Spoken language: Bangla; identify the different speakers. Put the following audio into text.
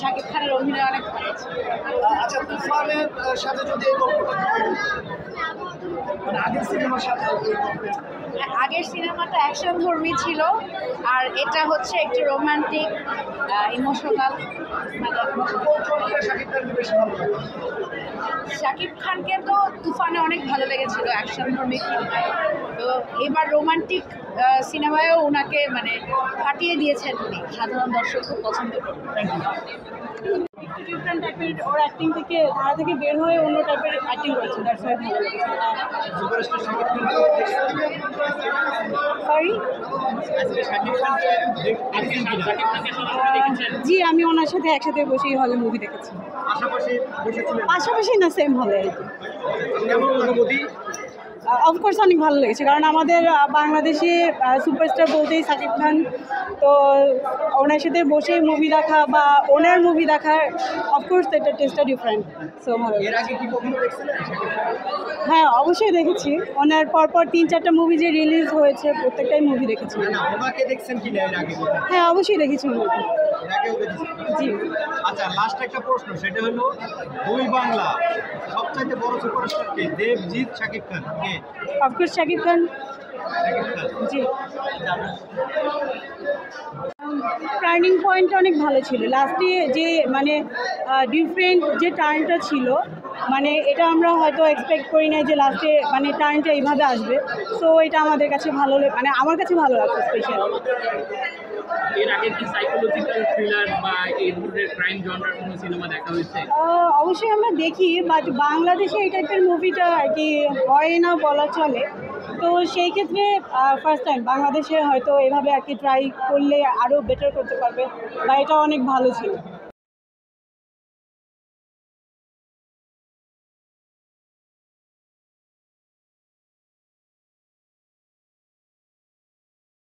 Speaker 1: শাকিব খানের অভিনয় অনেক ভালো ছিল।
Speaker 2: আচ্ছা, তুফানের সাথে যদি এই গল্পটা মানে আগের সিনেমার সাথে
Speaker 1: আগের সিনেমাটা অ্যাকশন ধর্মী ছিল, আর এটা হচ্ছে একটু রোমান্টিক ইমোশনাল। মানে
Speaker 2: শাকিব খানকে বেশি ভালো লাগে।
Speaker 1: শাকিব খানকে তো তুফানে অনেক ভালো লেগেছিল অ্যাকশন ধর্মী ফিল্মে, তো এবার রোমান্টিক সিনেমায়ও ওনাকে মানে ফাটিয়ে দিয়েছেন উনি, সাধারণ দর্শক খুব পছন্দ করেন।
Speaker 3: একটু ডিফারেন্ট টাইপের ওর অ্যাক্টিং থেকে ধারা থেকে বের হয়ে অন্য টাইপের অ্যাক্টিং করছে, দ্যাটস ওয়াই ভালো লেগেছে।
Speaker 2: সুপারস্টার শাকিব খানকে
Speaker 3: সরি,
Speaker 2: আজকে শাকিব খানকে
Speaker 3: জি আমি ওনার সাথে একসাথে বসেই হলে মুভি দেখেছি।
Speaker 2: পাশাপাশি বসেছিলেন,
Speaker 3: পাশাপাশি না সেম হলে।
Speaker 2: কেমন অনুভূতি?
Speaker 3: অফকোর্স অনেক ভালো লেগেছে, কারণ আমাদের বাংলাদেশে সুপারস্টার বলতেই শাকিব খান, তো ওনার সাথে বসে মুভি দেখা বা ওনার মুভি দেখা অফকোর্স এটা টেস্টটা ডিফারেন্ট, সো ভালো।
Speaker 2: এর আগে কি কখনো দেখছিলেন শাকিব খান?
Speaker 3: হ্যাঁ অবশ্যই দেখেছি, ওনার পরপর 3-4টা মুভি যে রিলিজ হয়েছে প্রত্যেকটাই মুভি দেখেছি।
Speaker 2: না, ওনাকে দেখছেন কিনা এর আগে?
Speaker 3: হ্যাঁ অবশ্যই দেখেছি মুভি।
Speaker 2: এর আগেও দেখেছেন?
Speaker 3: জি।
Speaker 2: আচ্ছা, লাস্ট একটা প্রশ্ন, সেটা হলো দুই বাংলা সবচাইতে বড় সুপারস্টার কে? দেবজিৎ, শাকিব খান, কে?
Speaker 3: অফকোর্স শাকিব খান।
Speaker 2: শাকিব খান।
Speaker 3: জি। টার্নিং পয়েন্ট অনেক ভালো ছিল লাস্টে, যে মানে ডিফারেন্ট যে টার্নটা ছিল, মানে এটা আমরা হয়তো এক্সপেক্ট করি নাই যে লাস্টে মানে টার্নটা এইভাবে আসবে, সো এটা আমাদের কাছে ভালো মানে আমার কাছে ভালো লাগছে স্পেশালি।
Speaker 4: এর আগে কি সাইকোলজিক্যাল থ্রিলার বা এই ধরনের ক্রাইম জনরার কোনো সিনেমা দেখা হয়েছে?
Speaker 3: অবশ্যই আমরা দেখি, বাট বাংলাদেশে এই টাইপের মুভিটা আর কি হয় না বলা চলে, তো সেই ক্ষেত্রে ফার্স্ট টাইম বাংলাদেশে হয়তো এভাবে আর কি ট্রাই করলে আরও বেটার করতে পারবে, বা এটা অনেক ভালো ছিল।